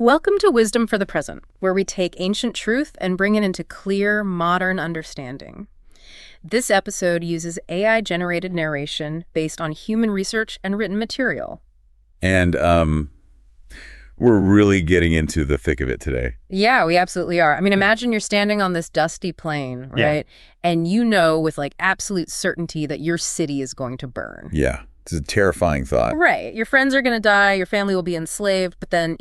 Welcome to Wisdom for the Present, where we take ancient truth and bring it into clear, modern understanding. This episode uses AI-generated narration based on human research and written material. And we're really getting into the thick of it today. Yeah, we absolutely are. I mean, imagine you're standing on this dusty plain, right? Yeah. And you know with like absolute certainty that your city is going to burn. Yeah, it's a terrifying thought. Right. Your friends are going to die, your family will be enslaved, but then,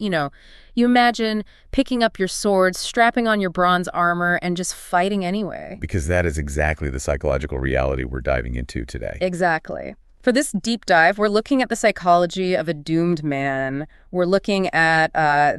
you imagine picking up your sword, strapping on your bronze armor, and just fighting anyway. Because that is exactly the psychological reality we're diving into today. Exactly. For this deep dive, we're looking at the psychology of a doomed man. We're looking at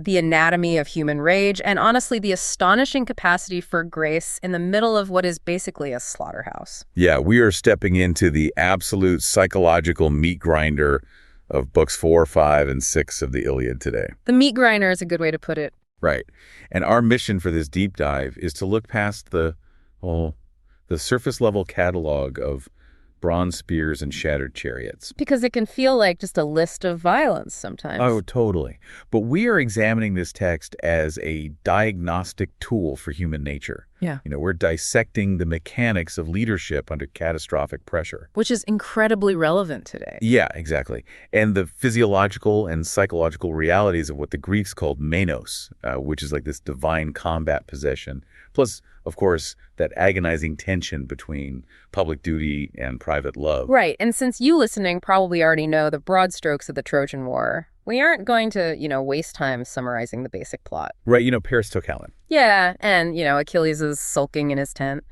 the anatomy of human rage, and honestly, the astonishing capacity for grace in the middle of what is basically a slaughterhouse. Yeah, we are stepping into the absolute psychological meat grinder of books 4, 5, and 6 of the Iliad today. The meat grinder is a good way to put it. Right. And our mission for this deep dive is to look past the surface-level catalog of bronze spears and shattered chariots. Because it can feel like just a list of violence sometimes. Oh, totally. But we are examining this text as a diagnostic tool for human nature. Yeah. We're dissecting the mechanics of leadership under catastrophic pressure. Which is incredibly relevant today. Yeah, exactly. And the physiological and psychological realities of what the Greeks called menos, which is like this divine combat possession. Plus, of course, that agonizing tension between public duty and private love. Right. And since you listening probably already know the broad strokes of the Trojan War, we aren't going to, waste time summarizing the basic plot. Right. Paris took Helen. Yeah. And, Achilles is sulking in his tent.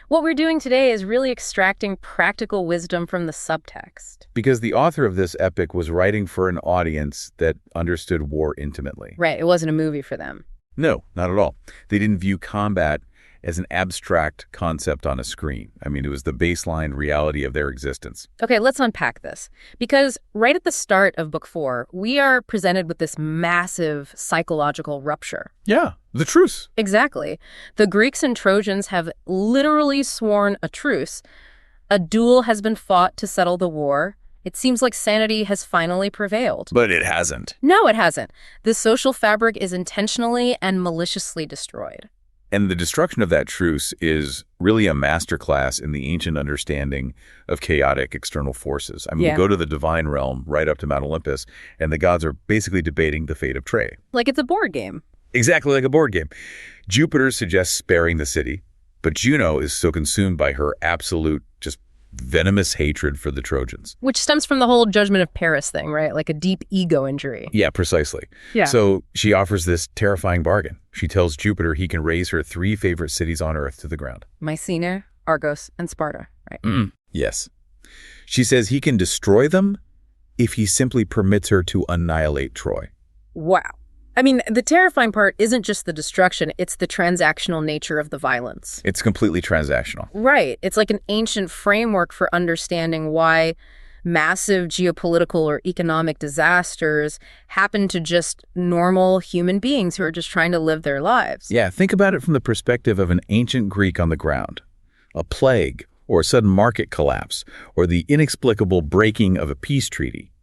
What we're doing today is really extracting practical wisdom from the subtext. Because the author of this epic was writing for an audience that understood war intimately. Right. It wasn't a movie for them. No, not at all. They didn't view combat as an abstract concept on a screen. I mean, it was the baseline reality of their existence. Okay, let's unpack this. Because right at the start of Book 4, we are presented with this massive psychological rupture. Yeah, the truce. Exactly. The Greeks and Trojans have literally sworn a truce. A duel has been fought to settle the war. It seems like sanity has finally prevailed. But it hasn't. No, it hasn't. The social fabric is intentionally and maliciously destroyed. And the destruction of that truce is really a masterclass in the ancient understanding of chaotic external forces. I mean, we go to the divine realm right up to Mount Olympus, and the gods are basically debating the fate of Troy. Like it's a board game. Exactly like a board game. Jupiter suggests sparing the city, but Juno is so consumed by her absolute, just venomous hatred for the Trojans. Which stems from the whole judgment of Paris thing, right? Like a deep ego injury. Yeah, precisely. Yeah. So she offers this terrifying bargain. She tells Jupiter he can raise her 3 favorite cities on Earth to the ground. Mycenae, Argos, and Sparta, right? Yes. She says he can destroy them if he simply permits her to annihilate Troy. Wow. I mean, the terrifying part isn't just the destruction, it's the transactional nature of the violence. It's completely transactional. Right. It's like an ancient framework for understanding why massive geopolitical or economic disasters happen to just normal human beings who are just trying to live their lives. Yeah, think about it from the perspective of an ancient Greek on the ground. A plague, or a sudden market collapse, or the inexplicable breaking of a peace treaty.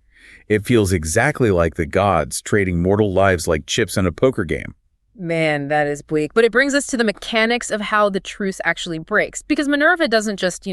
It feels exactly like the gods trading mortal lives like chips in a poker game. Man, that is bleak. But it brings us to the mechanics of how the truce actually breaks. Because Minerva doesn't just,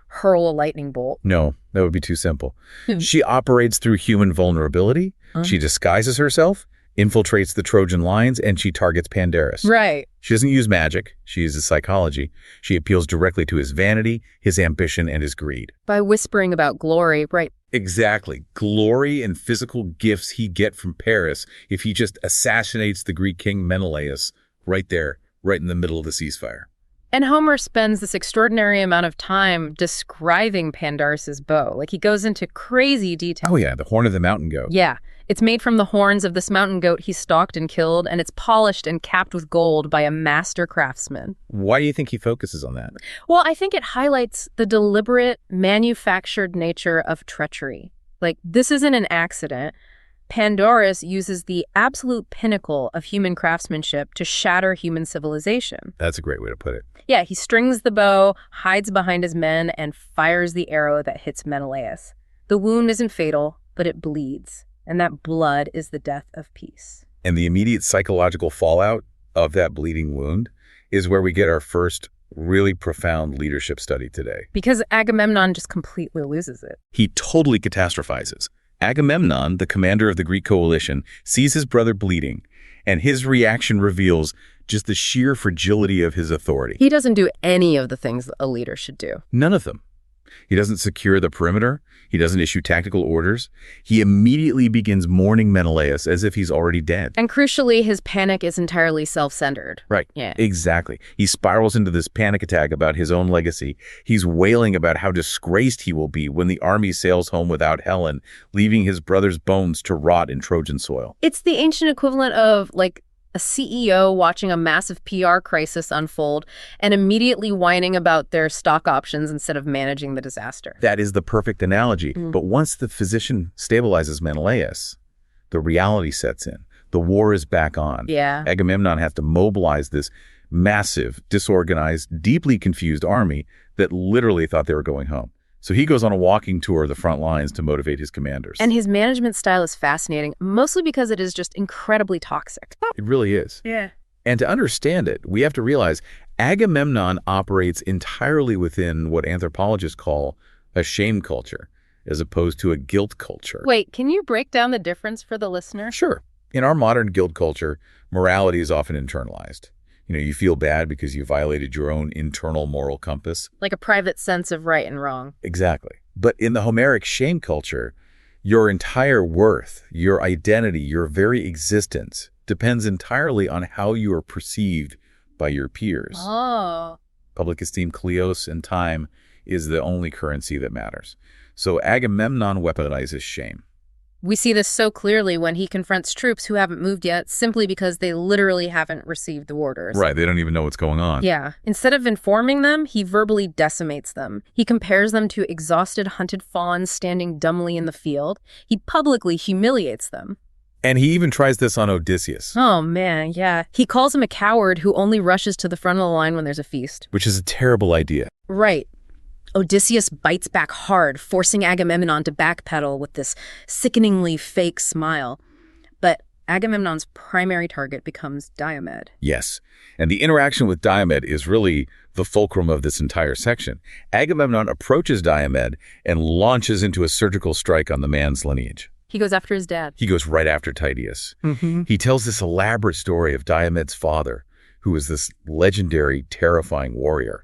hurl a lightning bolt. No, that would be too simple. She operates through human vulnerability. She disguises herself, infiltrates the Trojan lines, and she targets Pandarus. Right. She doesn't use magic. She uses psychology. She appeals directly to his vanity, his ambition, and his greed. By whispering about glory, right? Exactly. Glory and physical gifts he'd get from Paris if he just assassinates the Greek king Menelaus right there, right in the middle of the ceasefire. And Homer spends this extraordinary amount of time describing Pandarus's bow. Like, he goes into crazy detail. Oh, yeah, the horn of the mountain goat. Yeah. It's made from the horns of this mountain goat he stalked and killed, and it's polished and capped with gold by a master craftsman. Why do you think he focuses on that? Well, I think it highlights the deliberate, manufactured nature of treachery. Like, this isn't an accident. Pandarus uses the absolute pinnacle of human craftsmanship to shatter human civilization. That's a great way to put it. Yeah, he strings the bow, hides behind his men, and fires the arrow that hits Menelaus. The wound isn't fatal, but it bleeds. And that blood is the death of peace. And the immediate psychological fallout of that bleeding wound is where we get our first really profound leadership study today. Because Agamemnon just completely loses it. He totally catastrophizes. Agamemnon, the commander of the Greek coalition, sees his brother bleeding, and his reaction reveals just the sheer fragility of his authority. He doesn't do any of the things a leader should do. None of them. He doesn't secure the perimeter. He doesn't issue tactical orders. He immediately begins mourning Menelaus as if he's already dead. And crucially, his panic is entirely self-centered. Right. Yeah. Exactly. He spirals into this panic attack about his own legacy. He's wailing about how disgraced he will be when the army sails home without Helen, leaving his brother's bones to rot in Trojan soil. It's the ancient equivalent of, like, a CEO watching a massive PR crisis unfold and immediately whining about their stock options instead of managing the disaster. That is the perfect analogy. But once the physician stabilizes Menelaus, the reality sets in. The war is back on. Yeah. Agamemnon has to mobilize this massive, disorganized, deeply confused army that literally thought they were going home. So he goes on a walking tour of the front lines to motivate his commanders. And his management style is fascinating, mostly because it is just incredibly toxic. It really is. Yeah. And to understand it, we have to realize Agamemnon operates entirely within what anthropologists call a shame culture, as opposed to a guilt culture. Wait, can you break down the difference for the listener? Sure. In our modern guilt culture, morality is often internalized. You feel bad because you violated your own internal moral compass. Like a private sense of right and wrong. Exactly. But in the Homeric shame culture, your entire worth, your identity, your very existence depends entirely on how you are perceived by your peers. Oh. Public esteem, kleos, and time is the only currency that matters. So Agamemnon weaponizes shame. We see this so clearly when he confronts troops who haven't moved yet simply because they literally haven't received the orders. Right, they don't even know what's going on. Yeah. Instead of informing them, he verbally decimates them. He compares them to exhausted hunted fawns standing dumbly in the field. He publicly humiliates them. And he even tries this on Odysseus. Oh, man, yeah. He calls him a coward who only rushes to the front of the line when there's a feast. Which is a terrible idea. Right. Odysseus bites back hard, forcing Agamemnon to backpedal with this sickeningly fake smile. But Agamemnon's primary target becomes Diomed. Yes, and the interaction with Diomed is really the fulcrum of this entire section. Agamemnon approaches Diomed and launches into a surgical strike on the man's lineage. He goes after his dad. He goes right after Tydeus. He tells this elaborate story of Diomed's father, who was this legendary, terrifying warrior.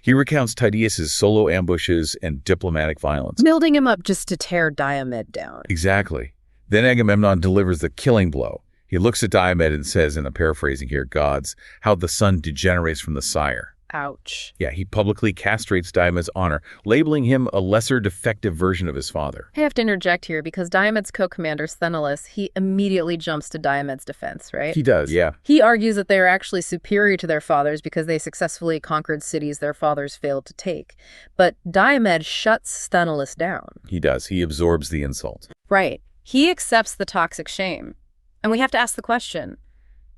He recounts Tydeus's solo ambushes and diplomatic violence. Building him up just to tear Diomed down. Exactly. Then Agamemnon delivers the killing blow. He looks at Diomed and says, and I'm paraphrasing here, gods, how the son degenerates from the sire. Ouch. Yeah, he publicly castrates Diomed's honor, labeling him a lesser defective version of his father. I have to interject here because Diomed's co-commander, Sthenelus, he immediately jumps to Diomed's defense, right? He does, yeah. He argues that they are actually superior to their fathers because they successfully conquered cities their fathers failed to take. But Diomed shuts Sthenelus down. He does. He absorbs the insult. Right. He accepts the toxic shame. And we have to ask the question,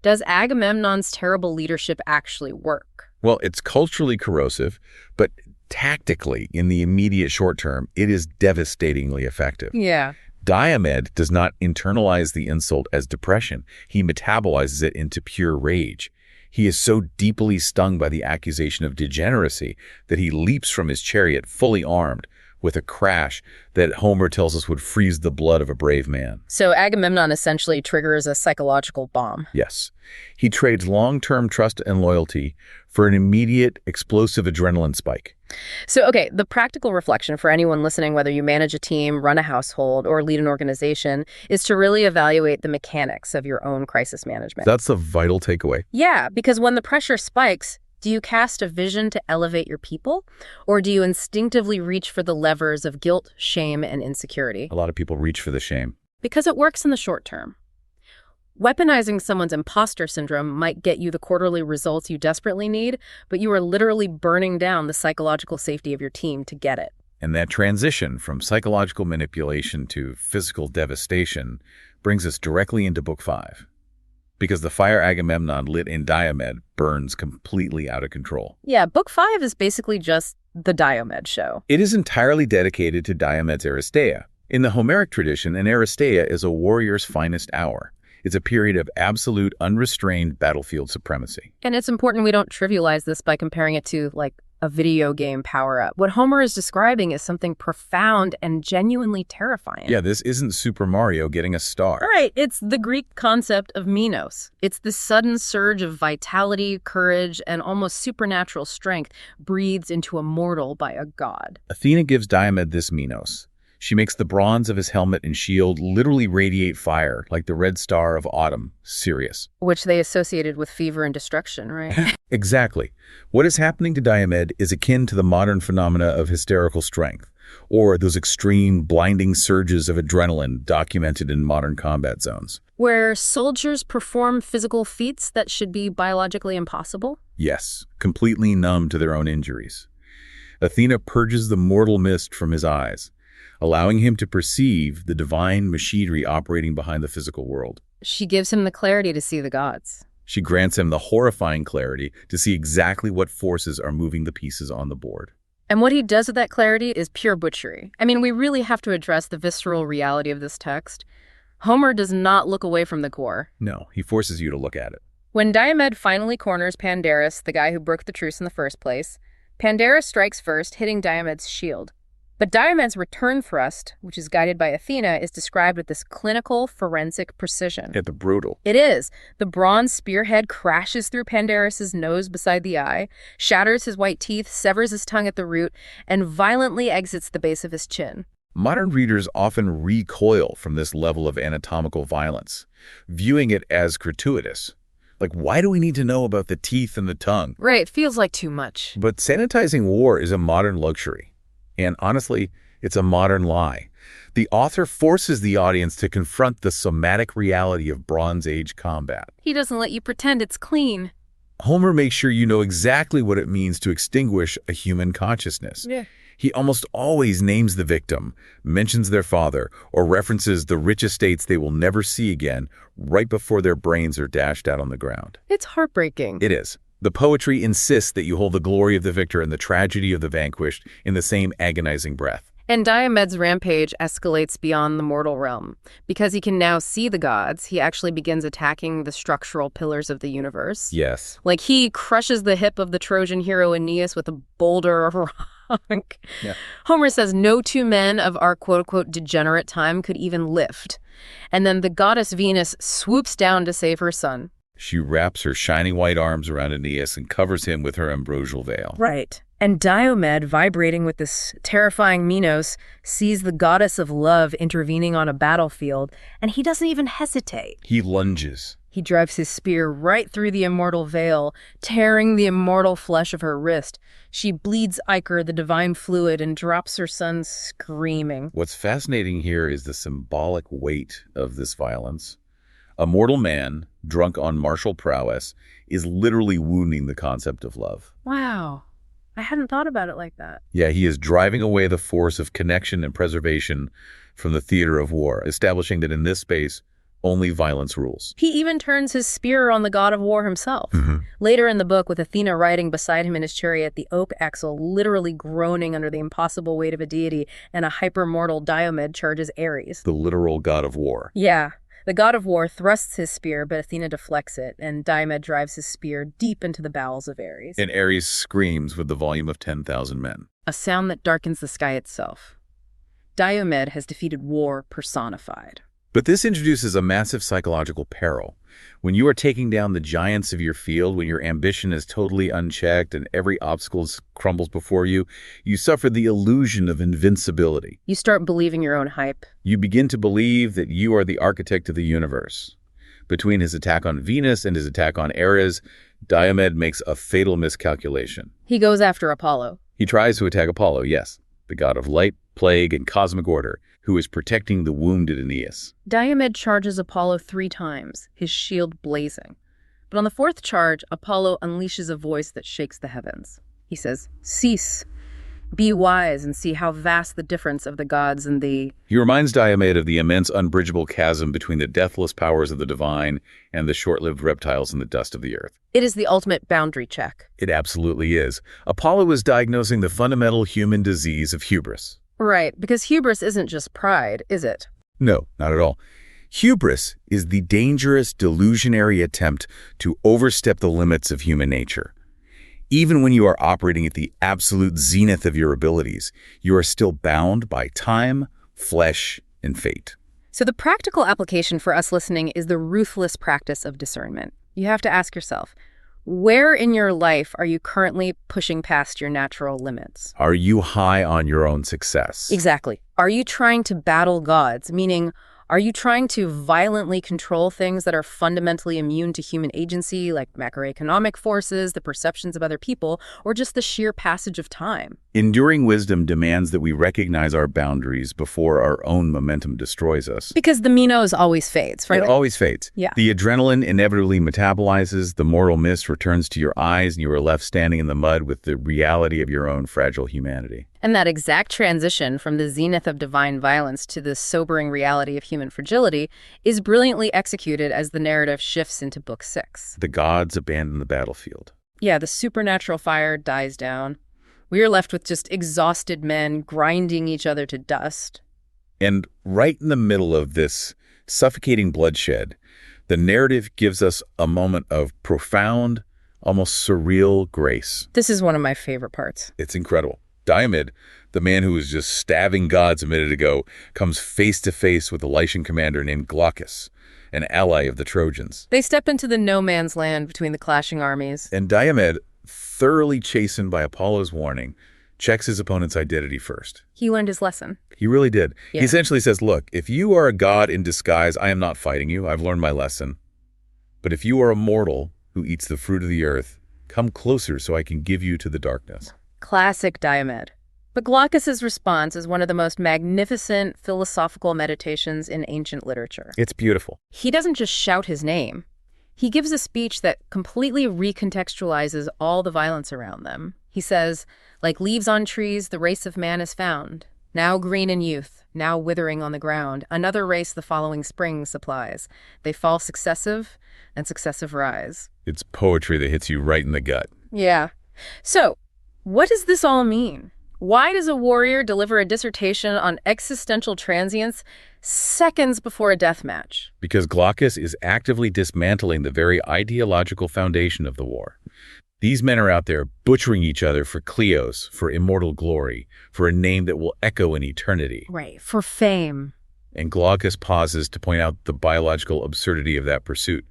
does Agamemnon's terrible leadership actually work? Well, it's culturally corrosive, but tactically, in the immediate short term, it is devastatingly effective. Yeah. Diomed does not internalize the insult as depression. He metabolizes it into pure rage. He is so deeply stung by the accusation of degeneracy that he leaps from his chariot fully armed with a crash that Homer tells us would freeze the blood of a brave man. So Agamemnon essentially triggers a psychological bomb. Yes. He trades long-term trust and loyalty for an immediate, explosive adrenaline spike. So, okay, the practical reflection for anyone listening, whether you manage a team, run a household, or lead an organization, is to really evaluate the mechanics of your own crisis management. That's a vital takeaway. Yeah, because when the pressure spikes, do you cast a vision to elevate your people, or do you instinctively reach for the levers of guilt, shame, and insecurity? A lot of people reach for the shame. Because it works in the short term. Weaponizing someone's imposter syndrome might get you the quarterly results you desperately need, but you are literally burning down the psychological safety of your team to get it. And that transition from psychological manipulation to physical devastation brings us directly into Book 5. Because the fire Agamemnon lit in Diomed burns completely out of control. Yeah, Book 5 is basically just the Diomed show. It is entirely dedicated to Diomed's Aristeia. In the Homeric tradition, an Aristeia is a warrior's finest hour. It's a period of absolute, unrestrained battlefield supremacy. And it's important we don't trivialize this by comparing it to, like, a video game power-up. What Homer is describing is something profound and genuinely terrifying. Yeah, this isn't Super Mario getting a star. Right, it's the Greek concept of minos. It's the sudden surge of vitality, courage, and almost supernatural strength breathed into a mortal by a god. Athena gives Diomed this minos. She makes the bronze of his helmet and shield literally radiate fire, like the red star of autumn, Sirius. Which they associated with fever and destruction, right? Exactly. What is happening to Diomed is akin to the modern phenomena of hysterical strength, or those extreme, blinding surges of adrenaline documented in modern combat zones. Where soldiers perform physical feats that should be biologically impossible? Yes, completely numb to their own injuries. Athena purges the mortal mist from his eyes, allowing him to perceive the divine machinery operating behind the physical world. She gives him the clarity to see the gods. She grants him the horrifying clarity to see exactly what forces are moving the pieces on the board. And what he does with that clarity is pure butchery. I mean, we really have to address the visceral reality of this text. Homer does not look away from the core. No, he forces you to look at it. When Diomed finally corners Pandarus, the guy who broke the truce in the first place, Pandarus strikes first, hitting Diomed's shield. But Diomed's return thrust, which is guided by Athena, is described with this clinical, forensic precision. At the brutal. It is. The bronze spearhead crashes through Pandarus's nose beside the eye, shatters his white teeth, severs his tongue at the root, and violently exits the base of his chin. Modern readers often recoil from this level of anatomical violence, viewing it as gratuitous. Like, why do we need to know about the teeth and the tongue? Right, feels like too much. But sanitizing war is a modern luxury. And honestly, it's a modern lie. The author forces the audience to confront the somatic reality of Bronze Age combat. He doesn't let you pretend it's clean. Homer makes sure you know exactly what it means to extinguish a human consciousness. Yeah. He almost always names the victim, mentions their father, or references the rich estates they will never see again right before their brains are dashed out on the ground. It's heartbreaking. It is. The poetry insists that you hold the glory of the victor and the tragedy of the vanquished in the same agonizing breath. And Diomed's rampage escalates beyond the mortal realm. Because he can now see the gods, he actually begins attacking the structural pillars of the universe. Yes. Like, he crushes the hip of the Trojan hero Aeneas with a boulder of rock. Yeah. Homer says no two men of our quote-unquote degenerate time could even lift. And then the goddess Venus swoops down to save her son. She wraps her shining white arms around Aeneas and covers him with her ambrosial veil. Right. And Diomed, vibrating with this terrifying Minos, sees the goddess of love intervening on a battlefield, and he doesn't even hesitate. He lunges. He drives his spear right through the immortal veil, tearing the immortal flesh of her wrist. She bleeds ichor, the divine fluid, and drops her son screaming. What's fascinating here is the symbolic weight of this violence. A mortal man, drunk on martial prowess, is literally wounding the concept of love. Wow. I hadn't thought about it like that. Yeah, he is driving away the force of connection and preservation from the theater of war, establishing that in this space, only violence rules. He even turns his spear on the god of war himself. Later in the book, with Athena riding beside him in his chariot, the oak axle literally groaning under the impossible weight of a deity, and a hypermortal Diomed charges Ares. The literal god of war. Yeah. The god of war thrusts his spear, but Athena deflects it, and Diomed drives his spear deep into the bowels of Ares. And Ares screams with the volume of 10,000 men. A sound that darkens the sky itself. Diomed has defeated war personified. But this introduces a massive psychological peril. When you are taking down the giants of your field, when your ambition is totally unchecked and every obstacle crumbles before you, you suffer the illusion of invincibility. You start believing your own hype. You begin to believe that you are the architect of the universe. Between his attack on Venus and his attack on Ares, Diomed makes a fatal miscalculation. He goes after Apollo. He tries to attack Apollo, yes, the god of light, plague, and cosmic order, who is protecting the wounded Aeneas. Diomed charges Apollo 3 times, his shield blazing. But on the 4th charge, Apollo unleashes a voice that shakes the heavens. He says, "Cease. Be wise and see how vast the difference of the gods and thee." He reminds Diomed of the immense unbridgeable chasm between the deathless powers of the divine and the short-lived reptiles in the dust of the earth. It is the ultimate boundary check. It absolutely is. Apollo is diagnosing the fundamental human disease of hubris. Right, because hubris isn't just pride, is it? No, not at all. Hubris is the dangerous, delusionary attempt to overstep the limits of human nature. Even when you are operating at the absolute zenith of your abilities, you are still bound by time, flesh, and fate. So the practical application for us listening is the ruthless practice of discernment. You have to ask yourself, where in your life are you currently pushing past your natural limits? Are you high on your own success? Exactly. Are you trying to battle gods? Meaning, are you trying to violently control things that are fundamentally immune to human agency, like macroeconomic forces, the perceptions of other people, or just the sheer passage of time? Enduring wisdom demands that we recognize our boundaries before our own momentum destroys us. Because the Minos always fades, right? It always fades. Yeah. The adrenaline inevitably metabolizes, the moral mist returns to your eyes, and you are left standing in the mud with the reality of your own fragile humanity. And that exact transition from the zenith of divine violence to the sobering reality of human fragility is brilliantly executed as the narrative shifts into Book 6. The gods abandon the battlefield. Yeah, the supernatural fire dies down. We are left with just exhausted men grinding each other to dust. And right in the middle of this suffocating bloodshed, the narrative gives us a moment of profound, almost surreal grace. This is one of my favorite parts. It's incredible. Diomed, the man who was just stabbing gods a minute ago, comes face to face with a Lycian commander named Glaucus, an ally of the Trojans. They step into the no man's land between the clashing armies. And Diomed, thoroughly chastened by Apollo's warning, checks his opponent's identity first. He learned his lesson. He really did. Yeah. He essentially says, look, if you are a god in disguise, I am not fighting you. I've learned my lesson. But if you are a mortal who eats the fruit of the earth, come closer so I can give you to the darkness. Classic Diomed. But Glaucus's response is one of the most magnificent philosophical meditations in ancient literature. It's beautiful. He doesn't just shout his name. He gives a speech that completely recontextualizes all the violence around them. He says, like leaves on trees, the race of man is found. Now green in youth, now withering on the ground. Another race the following spring supplies. They fall successive, and successive rise. It's poetry that hits you right in the gut. Yeah. So, what does this all mean? Why does a warrior deliver a dissertation on existential transience seconds before a death match? Because Glaucus is actively dismantling the very ideological foundation of the war. These men are out there butchering each other for Kleos, for immortal glory, for a name that will echo in eternity. Right, for fame. And Glaucus pauses to point out the biological absurdity of that pursuit.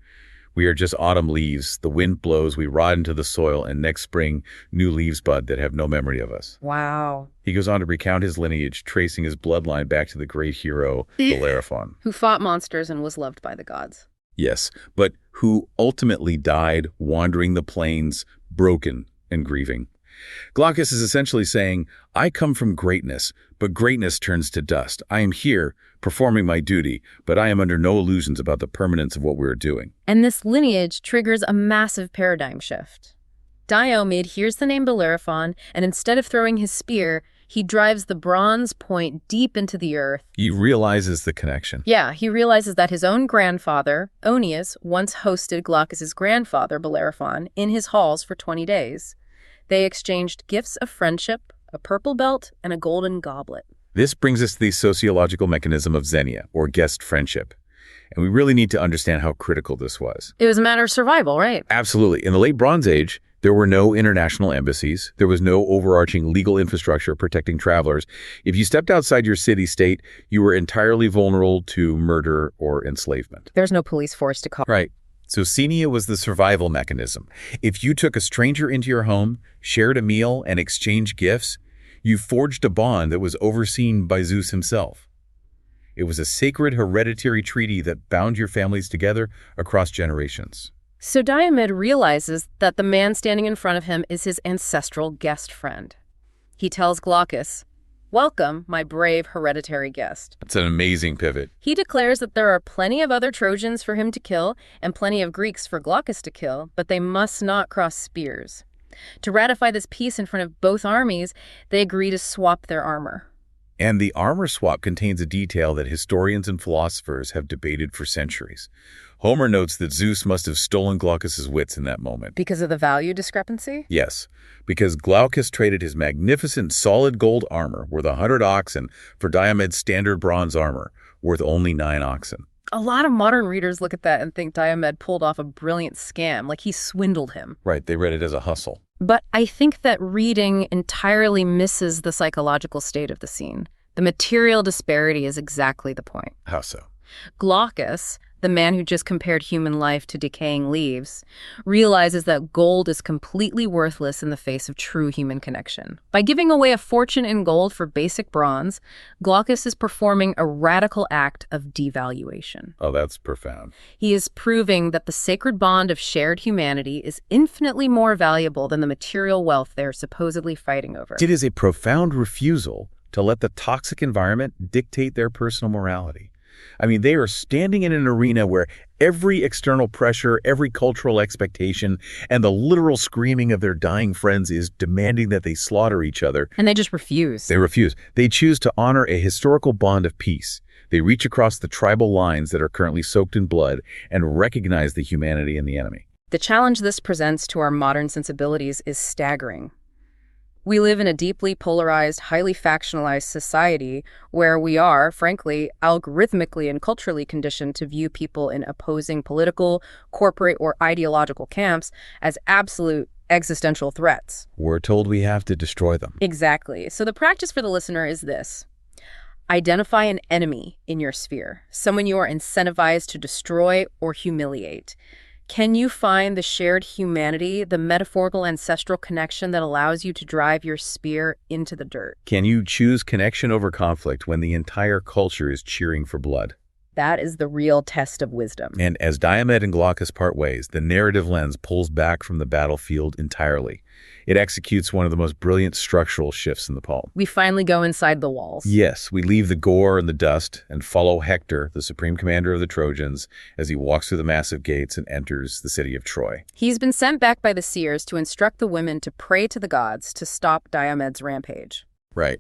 We are just autumn leaves. The wind blows, we rot into the soil, and next spring, new leaves bud that have no memory of us. Wow. He goes on to recount his lineage, tracing his bloodline back to the great hero, Bellerophon. Who fought monsters and was loved by the gods. Yes, but who ultimately died wandering the plains, broken and grieving. Glaucus is essentially saying, I come from greatness, but greatness turns to dust. I am here, performing my duty, but I am under no illusions about the permanence of what we are doing. And this lineage triggers a massive paradigm shift. Diomed hears the name Bellerophon, and instead of throwing his spear, he drives the bronze point deep into the earth. He realizes the connection. Yeah, he realizes that his own grandfather, Oeneus, once hosted Glaucus's grandfather, Bellerophon, in his halls for 20 days. They exchanged gifts of friendship, a purple belt, and a golden goblet. This brings us to the sociological mechanism of xenia, or guest friendship. And we really need to understand how critical this was. It was a matter of survival, right? Absolutely. In the late Bronze Age, there were no international embassies. There was no overarching legal infrastructure protecting travelers. If you stepped outside your city-state, you were entirely vulnerable to murder or enslavement. There's no police force to call. Right. So xenia was the survival mechanism. If you took a stranger into your home, shared a meal, and exchanged gifts, you forged a bond that was overseen by Zeus himself. It was a sacred hereditary treaty that bound your families together across generations. So Diomed realizes that the man standing in front of him is his ancestral guest friend. He tells Glaucus, "Welcome, my brave hereditary guest." It's an amazing pivot. He declares that there are plenty of other Trojans for him to kill and plenty of Greeks for Glaucus to kill, but they must not cross spears. To ratify this peace in front of both armies, they agree to swap their armor. And the armor swap contains a detail that historians and philosophers have debated for centuries. Homer notes that Zeus must have stolen Glaucus's wits in that moment. Because of the value discrepancy? Yes, because Glaucus traded his magnificent solid gold armor worth 100 oxen for Diomed's standard bronze armor worth only 9 oxen. A lot of modern readers look at that and think Diomed pulled off a brilliant scam, like he swindled him. Right, they read it as a hustle. But I think that reading entirely misses the psychological state of the scene. The material disparity is exactly the point. How so? Glaucus, the man who just compared human life to decaying leaves, realizes that gold is completely worthless in the face of true human connection. By giving away a fortune in gold for basic bronze, Glaucus is performing a radical act of devaluation. Oh, that's profound. He is proving that the sacred bond of shared humanity is infinitely more valuable than the material wealth they're supposedly fighting over. It is a profound refusal to let the toxic environment dictate their personal morality. I mean, they are standing in an arena where every external pressure, every cultural expectation, and the literal screaming of their dying friends is demanding that they slaughter each other. And they just refuse. They refuse. They choose to honor a historical bond of peace. They reach across the tribal lines that are currently soaked in blood and recognize the humanity in the enemy. The challenge this presents to our modern sensibilities is staggering. We live in a deeply polarized, highly factionalized society where we are, frankly, algorithmically and culturally conditioned to view people in opposing political, corporate, or ideological camps as absolute existential threats. We're told we have to destroy them. Exactly. So the practice for the listener is this. Identify an enemy in your sphere, someone you are incentivized to destroy or humiliate. Can you find the shared humanity, the metaphorical ancestral connection that allows you to drive your spear into the dirt? Can you choose connection over conflict when the entire culture is cheering for blood? That is the real test of wisdom. And as Diomed and Glaucus part ways, the narrative lens pulls back from the battlefield entirely. It executes one of the most brilliant structural shifts in the poem. We finally go inside the walls. Yes, we leave the gore and the dust and follow Hector, the supreme commander of the Trojans, as he walks through the massive gates and enters the city of Troy. He's been sent back by the seers to instruct the women to pray to the gods to stop Diomed's rampage. Right.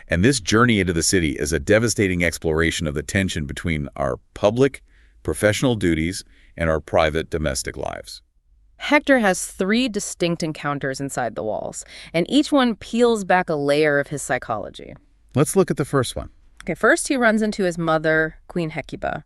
And this journey into the city is a devastating exploration of the tension between our public, professional duties and our private, domestic lives. Hector has 3 distinct encounters inside the walls, and each one peels back a layer of his psychology. Let's look at the first one. Okay, first he runs into his mother, Queen Hecuba.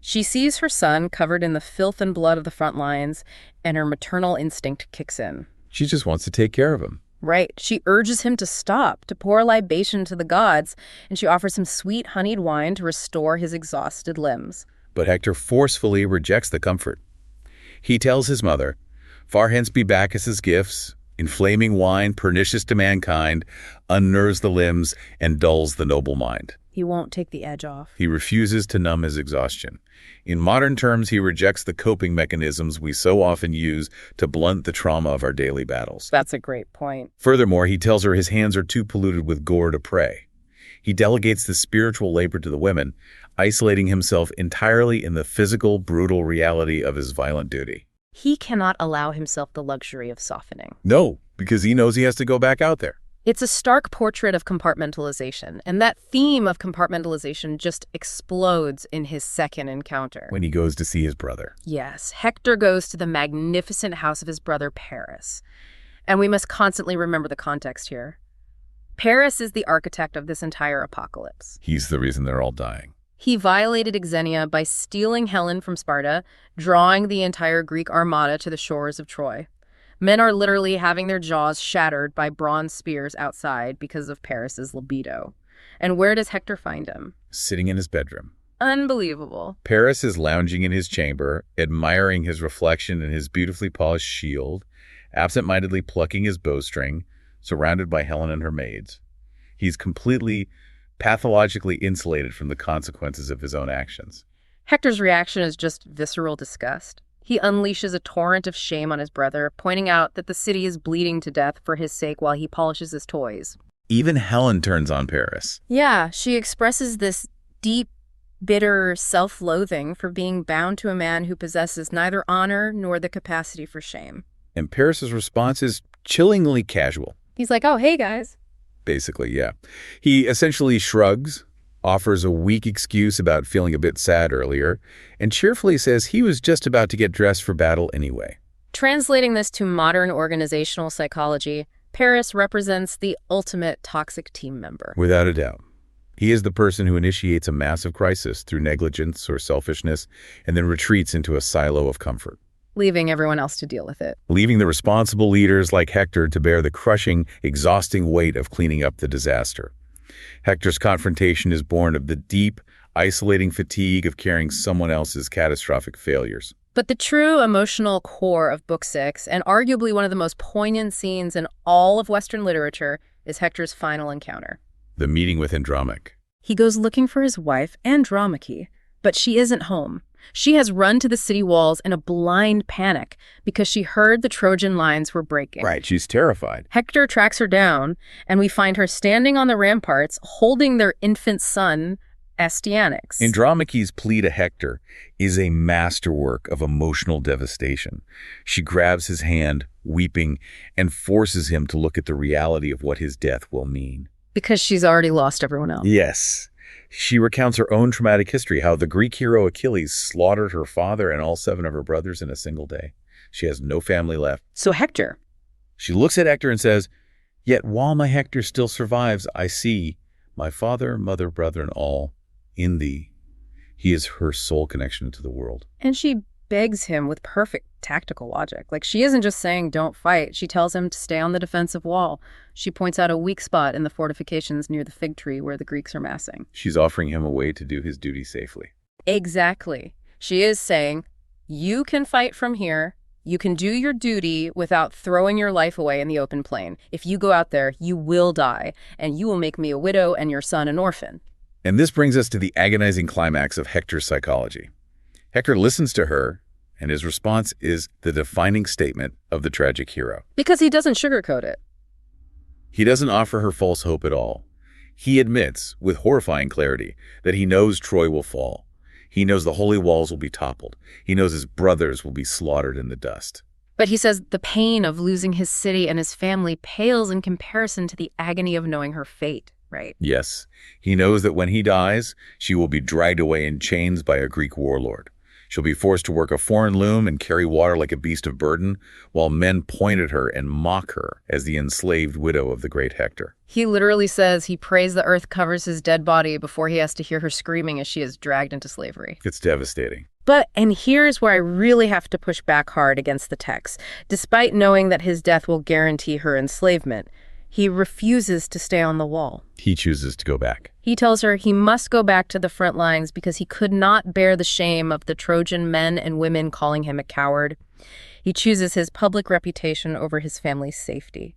She sees her son covered in the filth and blood of the front lines, and her maternal instinct kicks in. She just wants to take care of him. Right. She urges him to stop, to pour a libation to the gods, and she offers him sweet honeyed wine to restore his exhausted limbs. But Hector forcefully rejects the comfort. He tells his mother, "Far hence be Bacchus's gifts, inflaming wine, pernicious to mankind, unnerves the limbs and dulls the noble mind." He won't take the edge off. He refuses to numb his exhaustion. In modern terms, he rejects the coping mechanisms we so often use to blunt the trauma of our daily battles. That's a great point. Furthermore, he tells her his hands are too polluted with gore to pray. He delegates the spiritual labor to the women, isolating himself entirely in the physical, brutal reality of his violent duty. He cannot allow himself the luxury of softening. No, because he knows he has to go back out there. It's a stark portrait of compartmentalization, and that theme of compartmentalization just explodes in his second encounter. When he goes to see his brother. Yes, Hector goes to the magnificent house of his brother Paris. And we must constantly remember the context here. Paris is the architect of this entire apocalypse. He's the reason they're all dying. He violated Xenia by stealing Helen from Sparta, drawing the entire Greek armada to the shores of Troy. Men are literally having their jaws shattered by bronze spears outside because of Paris's libido. And where does Hector find him? Sitting in his bedroom. Unbelievable. Paris is lounging in his chamber, admiring his reflection in his beautifully polished shield, absent-mindedly plucking his bowstring, surrounded by Helen and her maids. He's completely, pathologically insulated from the consequences of his own actions. Hector's reaction is just visceral disgust. He unleashes a torrent of shame on his brother, pointing out that the city is bleeding to death for his sake while he polishes his toys. Even Helen turns on Paris. Yeah, she expresses this deep, bitter self-loathing for being bound to a man who possesses neither honor nor the capacity for shame. And Paris's response is chillingly casual. He's like, oh, hey, guys. Basically, yeah. He essentially shrugs, offers a weak excuse about feeling a bit sad earlier, and cheerfully says he was just about to get dressed for battle anyway. Translating this to modern organizational psychology, Paris represents the ultimate toxic team member. Without a doubt. He is the person who initiates a massive crisis through negligence or selfishness and then retreats into a silo of comfort, leaving everyone else to deal with it. leaving the responsible leaders like Hector to bear the crushing, exhausting weight of cleaning up the disaster. Hector's confrontation is born of the deep, isolating fatigue of carrying someone else's catastrophic failures. But the true emotional core of Book 6, and arguably one of the most poignant scenes in all of Western literature, is Hector's final encounter. The meeting with Andromache. He goes looking for his wife, Andromache, but she isn't home. She has run to the city walls in a blind panic because she heard the Trojan lines were breaking. Right, she's terrified. Hector tracks her down, and we find her standing on the ramparts holding their infant son, Astyanax. Andromache's plea to Hector is a masterwork of emotional devastation. She grabs his hand, weeping, and forces him to look at the reality of what his death will mean. Because she's already lost everyone else. Yes. She recounts her own traumatic history, how the Greek hero Achilles slaughtered her father and all 7 of her brothers in a single day. She has no family left. So Hector. She looks at Hector and says, "Yet while my Hector still survives, I see my father, mother, brother, and all in thee." He is her sole connection to the world. And she begs him with perfect tactical logic. Like, she isn't just saying don't fight. She tells him to stay on the defensive wall. She points out a weak spot in the fortifications near the fig tree where the Greeks are massing. She's offering him a way to do his duty safely. Exactly. She is saying, you can fight from here. You can do your duty without throwing your life away in the open plain. If you go out there, you will die, and you will make me a widow and your son an orphan. And this brings us to the agonizing climax of Hector's psychology. Hector listens to her, and his response is the defining statement of the tragic hero. Because he doesn't sugarcoat it. He doesn't offer her false hope at all. He admits, with horrifying clarity, that he knows Troy will fall. He knows the holy walls will be toppled. He knows his brothers will be slaughtered in the dust. But he says the pain of losing his city and his family pales in comparison to the agony of knowing her fate, right? Yes, he knows that when he dies, she will be dragged away in chains by a Greek warlord. She'll be forced to work a foreign loom and carry water like a beast of burden, while men point at her and mock her as the enslaved widow of the great Hector. He literally says he prays the earth covers his dead body before he has to hear her screaming as she is dragged into slavery. It's devastating. But, and here's where I really have to push back hard against the text. Despite knowing that his death will guarantee her enslavement, he refuses to stay on the wall. He chooses to go back. He tells her he must go back to the front lines because he could not bear the shame of the Trojan men and women calling him a coward. He chooses his public reputation over his family's safety.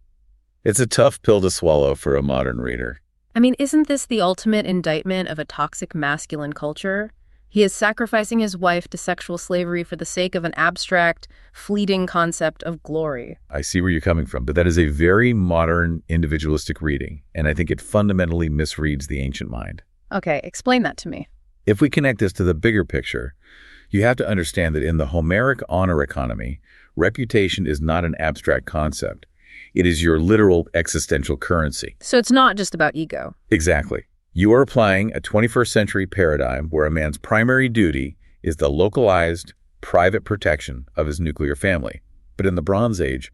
It's a tough pill to swallow for a modern reader. I mean, isn't this the ultimate indictment of a toxic masculine culture? He is sacrificing his wife to sexual slavery for the sake of an abstract, fleeting concept of glory. I see where you're coming from, but that is a very modern, individualistic reading, and I think it fundamentally misreads the ancient mind. Okay, explain that to me. If we connect this to the bigger picture, you have to understand that in the Homeric honor economy, reputation is not an abstract concept. It is your literal existential currency. So it's not just about ego. Exactly. You are applying a 21st century paradigm where a man's primary duty is the localized, private protection of his nuclear family. But in the Bronze Age,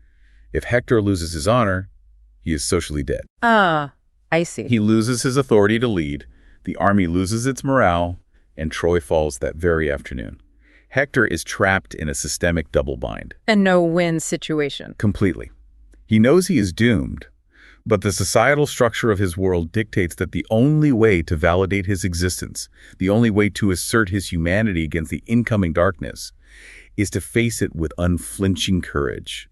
if Hector loses his honor, he is socially dead. Ah, I see. He loses his authority to lead, the army loses its morale, and Troy falls that very afternoon. Hector is trapped in a systemic double bind. A no-win situation. Completely. He knows he is doomed, but the societal structure of his world dictates that the only way to validate his existence, the only way to assert his humanity against the incoming darkness, is to face it with unflinching courage.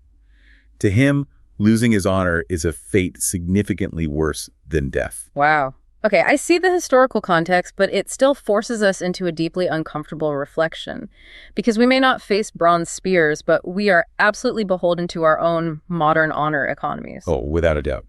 To him, losing his honor is a fate significantly worse than death. Wow. Okay, I see the historical context, but it still forces us into a deeply uncomfortable reflection. Because we may not face bronze spears, but we are absolutely beholden to our own modern honor economies. Oh, without a doubt.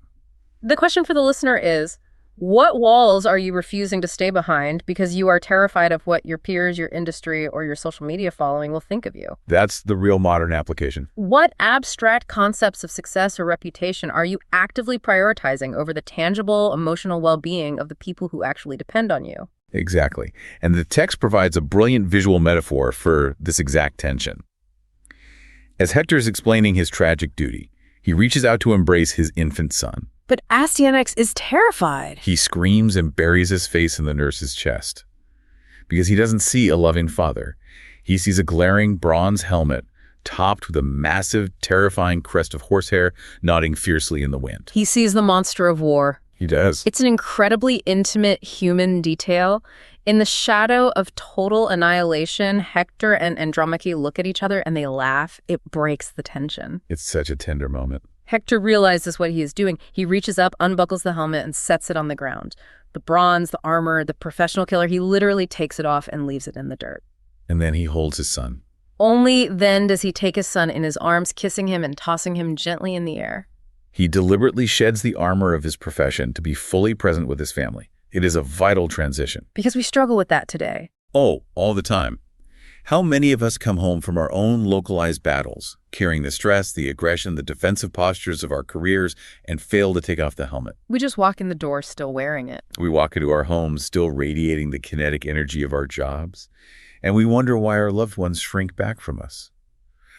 The question for the listener is, what walls are you refusing to stay behind because you are terrified of what your peers, your industry, or your social media following will think of you? That's the real modern application. What abstract concepts of success or reputation are you actively prioritizing over the tangible, emotional well-being of the people who actually depend on you? Exactly. And the text provides a brilliant visual metaphor for this exact tension. As Hector is explaining his tragic duty, he reaches out to embrace his infant son. But Astyanax is terrified. He screams and buries his face in the nurse's chest. Because he doesn't see a loving father. He sees a glaring bronze helmet topped with a massive, terrifying crest of horsehair nodding fiercely in the wind. He sees the monster of war. He does. It's an incredibly intimate human detail. In the shadow of total annihilation, Hector and Andromache look at each other and they laugh. It breaks the tension. It's such a tender moment. Hector realizes what he is doing. He reaches up, unbuckles the helmet, and sets it on the ground. The bronze, the armor, the professional killer, he literally takes it off and leaves it in the dirt. And then he holds his son. Only then does he take his son in his arms, kissing him and tossing him gently in the air. He deliberately sheds the armor of his profession to be fully present with his family. It is a vital transition. Because we struggle with that today. Oh, all the time. How many of us come home from our own localized battles, carrying the stress, the aggression, the defensive postures of our careers, and fail to take off the helmet? We just walk in the door still wearing it. We walk into our homes still radiating the kinetic energy of our jobs, and we wonder why our loved ones shrink back from us.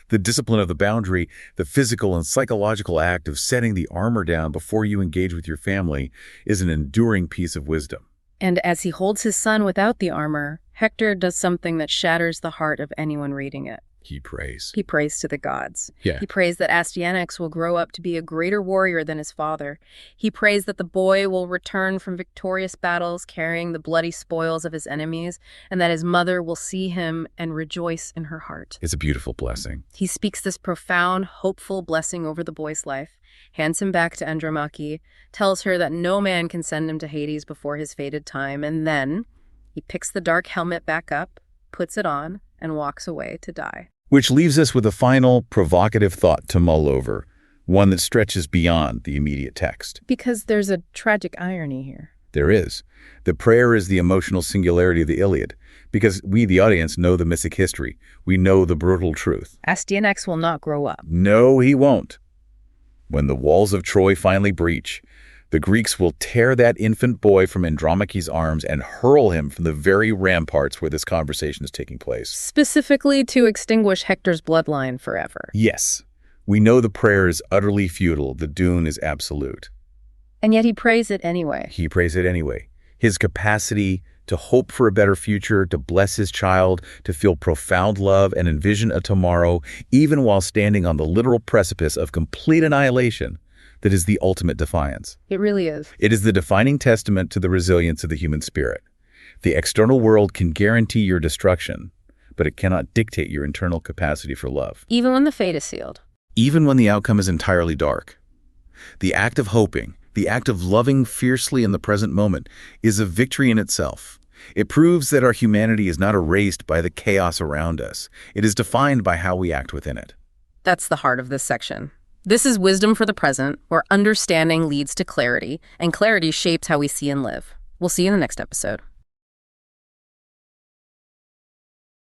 The discipline of the boundary, the physical and psychological act of setting the armor down before you engage with your family, is an enduring piece of wisdom. And as he holds his son without the armor, Hector does something that shatters the heart of anyone reading it. He prays. He prays to the gods. Yeah. He prays that Astyanax will grow up to be a greater warrior than his father. He prays that the boy will return from victorious battles carrying the bloody spoils of his enemies, and that his mother will see him and rejoice in her heart. It's a beautiful blessing. He speaks this profound, hopeful blessing over the boy's life, hands him back to Andromache, tells her that no man can send him to Hades before his fated time, and then he picks the dark helmet back up, puts it on, and walks away to die. Which leaves us with a final, provocative thought to mull over, one that stretches beyond the immediate text. Because there's a tragic irony here. There is. The prayer is the emotional singularity of the Iliad, because we, the audience, know the mythic history. We know the brutal truth. Astyanax will not grow up. No, he won't. When the walls of Troy finally breach, the Greeks will tear that infant boy from Andromache's arms and hurl him from the very ramparts where this conversation is taking place. Specifically to extinguish Hector's bloodline forever. Yes. We know the prayer is utterly futile. The doom is absolute. And yet he prays it anyway. He prays it anyway. His capacity to hope for a better future, to bless his child, to feel profound love and envision a tomorrow, even while standing on the literal precipice of complete annihilation, that is the ultimate defiance. It really is. It is the defining testament to the resilience of the human spirit. The external world can guarantee your destruction, but it cannot dictate your internal capacity for love. Even when the fate is sealed. Even when the outcome is entirely dark. The act of hoping, the act of loving fiercely in the present moment, is a victory in itself. It proves that our humanity is not erased by the chaos around us. It is defined by how we act within it. That's the heart of this section. This is wisdom for the present, where understanding leads to clarity, and clarity shapes how we see and live. We'll see you in the next episode.